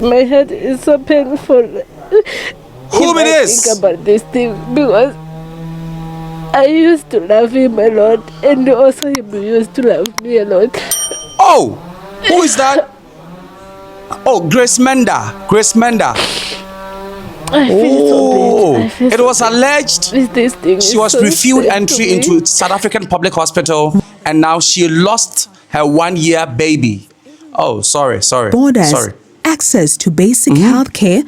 My head is so painful. Who it is? Think about this thing because I used to love him a lot, and also he used to love me a lot. Oh, who is that? Oh, Grace Menda. Grace Menda. I feel so bad. I feel It so was bad. alleged This thing she is was so refused sad entry to me. into South African public hospital, and now she lost her 1-year baby. Oh, sorry. Borders, access to basic health care.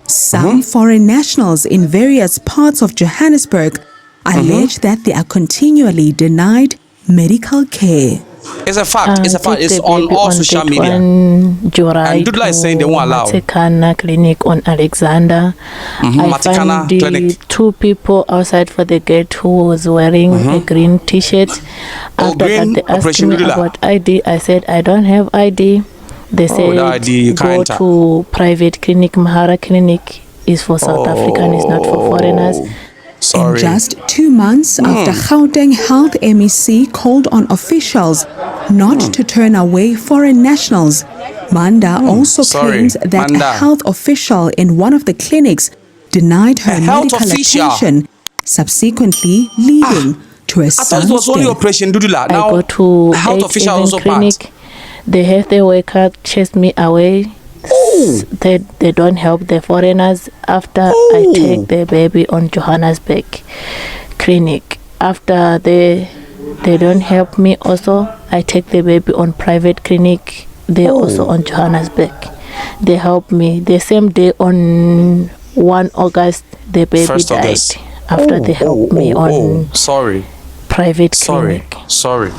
Some foreign nationals in various parts of Johannesburg allege that they are continually denied medical care. It's a fact. It's a fact. It's on all social media. And Dudula is saying they won't allow. Matekana Clinic on Alexander. I Matekana found the Clinic. 2 people outside for the gate who was wearing a green t-shirt. After green, that, they asked Operation me Dudula. about ID. I said, I don't have ID. They said, without ID, you go can't enter. to private clinic. Mahara Clinic is for South African, is not for foreigners. Sorry. And just 2 months after Gauteng Health MEC called on officials not to turn away foreign nationals, Manda also claims that Manda. a health official in one of the clinics denied her health medical official? attention, subsequently leading to a I thought it son's was only death. Operation Dudula. I Now, go to health 8 official Even also clinic. part. They have the worker chase me away. They don't help the foreigners. After I take the baby on Johannesburg clinic. After they don't help me also, I take the baby on private clinic. They also on Johannesburg. They help me. The same day on 1 August, the baby 1st died. August. After they helped me on Sorry. private clinic. Sorry.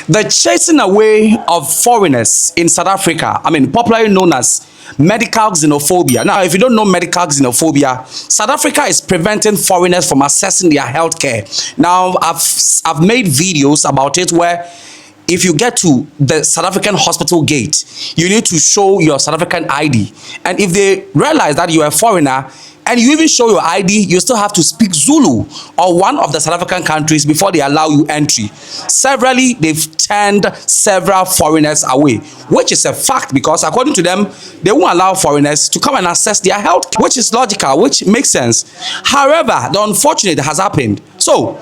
The chasing away of foreigners in South Africa, popularly known as medical xenophobia. Now, if you don't know medical xenophobia, South Africa is preventing foreigners from accessing their health care. Now, I've made videos about it where if you get to the South African hospital gate, you need to show your South African ID. And if they realize that you're a foreigner, and you even show your ID, you still have to speak Zulu or one of the South African countries before they allow you entry. Severally, they've turned several foreigners away, which is a fact because according to them, they won't allow foreigners to come and access their health care, which is logical, which makes sense. However, the unfortunate has happened. So,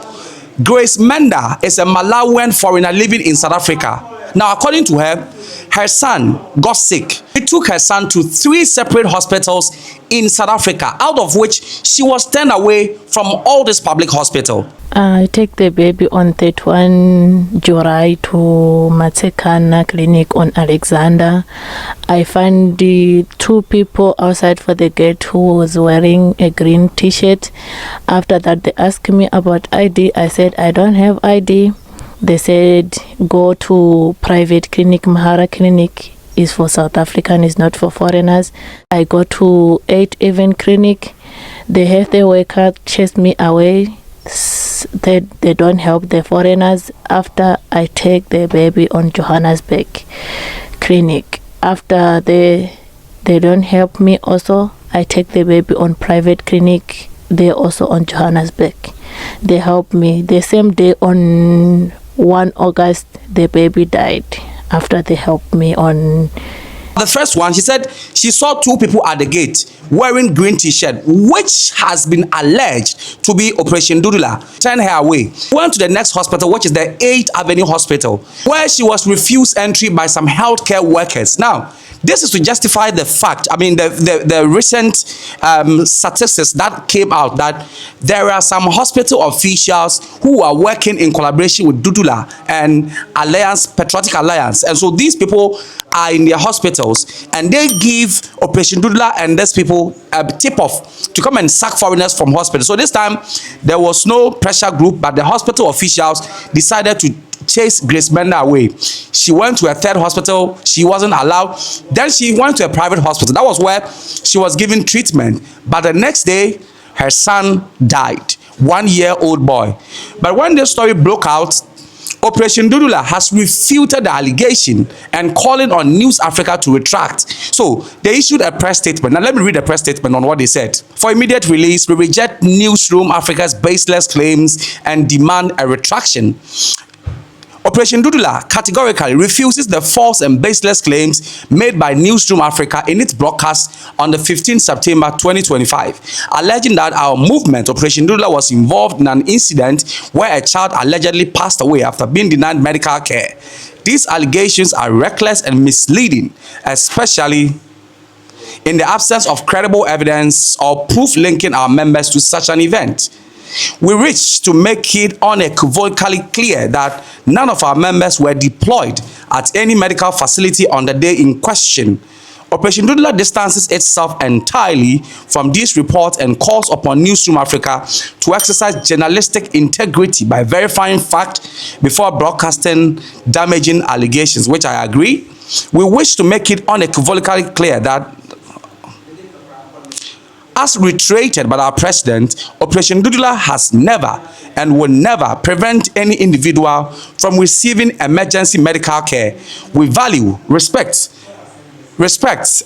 Grace Menda is a Malawian foreigner living in South Africa. Now, according to her son got sick. It took her son to 3 separate hospitals in South Africa, out of which she was turned away from all this public hospital. I take the baby on 31 July to Matekana Clinic on Alexander. I find the 2 people outside for the gate who was wearing a green t-shirt. After that, they asked me about ID. I said, I don't have ID. They said, go to private clinic. Mahara Clinic is for South African, is not for foreigners. I go to 8 Even Clinic. They have the worker chase me away. They don't help the foreigners. After I take the baby on Johannesburg Clinic. After they don't help me also, I take the baby on private clinic. They also on Johannesburg. They help me. The same day on 1 August, the baby died after they helped me on. The first one, she said she saw 2 people at the gate wearing green t-shirt, which has been alleged to be Operation Dudula. Turned her away. Went to the next hospital, which is the 8th Avenue Hospital, where she was refused entry by some healthcare workers. Now, this is to justify the fact, the recent statistics that came out that there are some hospital officials who are working in collaboration with Dudula and Patriotic Alliance. And so these people are in their hospitals and they give Operation Dudula and these people a tip-off to come and sack foreigners from hospitals. So this time, there was no pressure group, but the hospital officials decided to chase Grace Menda away. She went to a 3rd hospital. She wasn't allowed. Then she went to a private hospital. That was where she was given treatment. But the next day, her son died. 1-year-old boy. But when this story broke out, Operation Dudula has refuted the allegation and calling on NewsAfrika to retract. So they issued a press statement. Now let me read the press statement on what they said. For immediate release, we reject Newsroom Africa's baseless claims and demand a retraction Operation Dudula categorically refuses the false and baseless claims made by NewsAfrika in its broadcast on the 15th September 2025, alleging that our movement, Operation Dudula, was involved in an incident where a child allegedly passed away after being denied medical care. These allegations are reckless and misleading, especially in the absence of credible evidence or proof linking our members to such an event. We wish to make it unequivocally clear that none of our members were deployed at any medical facility on the day in question. Operation Dudula distances itself entirely from these reports and calls upon NewsAfrika to exercise journalistic integrity by verifying fact before broadcasting damaging allegations, which I agree. We wish to make it unequivocally clear that as reiterated by our president, Operation Dudula has never and will never prevent any individual from receiving emergency medical care. We value, respect,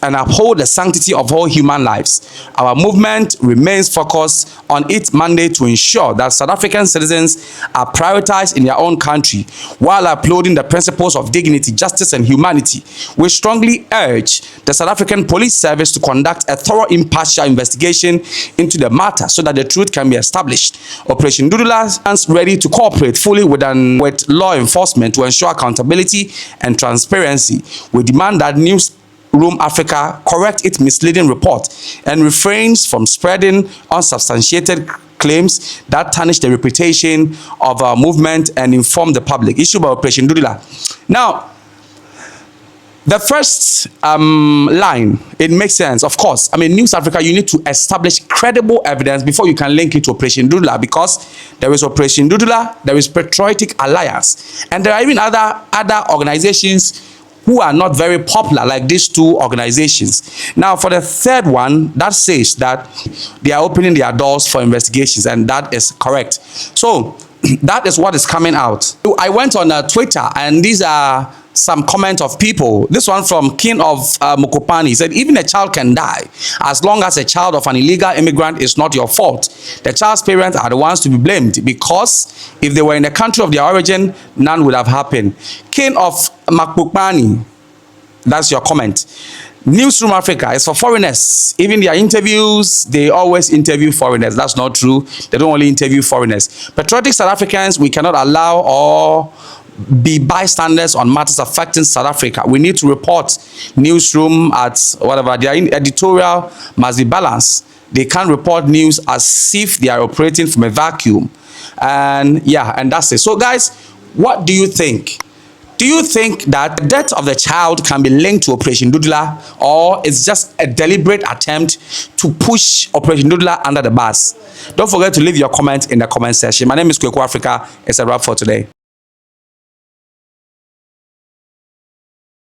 and uphold the sanctity of all human lives. Our movement remains focused on its mandate to ensure that South African citizens are prioritized in their own country while upholding the principles of dignity, justice, and humanity. We strongly urge the South African Police Service to conduct a thorough, impartial investigation into the matter so that the truth can be established. Operation Dudula stands ready to cooperate fully with law enforcement to ensure accountability and transparency. We demand that NewsAfrika correct its misleading report and refrains from spreading unsubstantiated claims that tarnish the reputation of our movement and inform the public. Issued by Operation Dudula. Now, the first line, it makes sense, of course. I mean, NewsAfrika, you need to establish credible evidence before you can link it to Operation Dudula, because there is Operation Dudula, there is Patriotic Alliance, and there are even other organizations who are not very popular, like these two organizations. Now, for the third one, that says that they are opening their doors for investigations, and that is correct. So, that is what is coming out. I went on Twitter, and these are some comments of people. This one from King of Mukopani said, even a child can die as long as a child of an illegal immigrant is not your fault. The child's parents are the ones to be blamed, because if they were in the country of their origin, none would have happened. King of Mukopani, that's your comment. NewsAfrika is for foreigners. Even their interviews, they always interview foreigners. That's not true. They don't only interview foreigners. Patriotic South Africans, we cannot allow or be bystanders on matters affecting South Africa. We need to report newsroom at whatever. Their editorial must be balanced. They can't report news as if they are operating from a vacuum. And yeah, and that's it. So guys, what do you think? Do you think that the death of the child can be linked to Operation Dudula, or it's just a deliberate attempt to push Operation Dudula under the bus? Don't forget to leave your comment in the comment section. My name is KwekuAfrica. It's a wrap for today.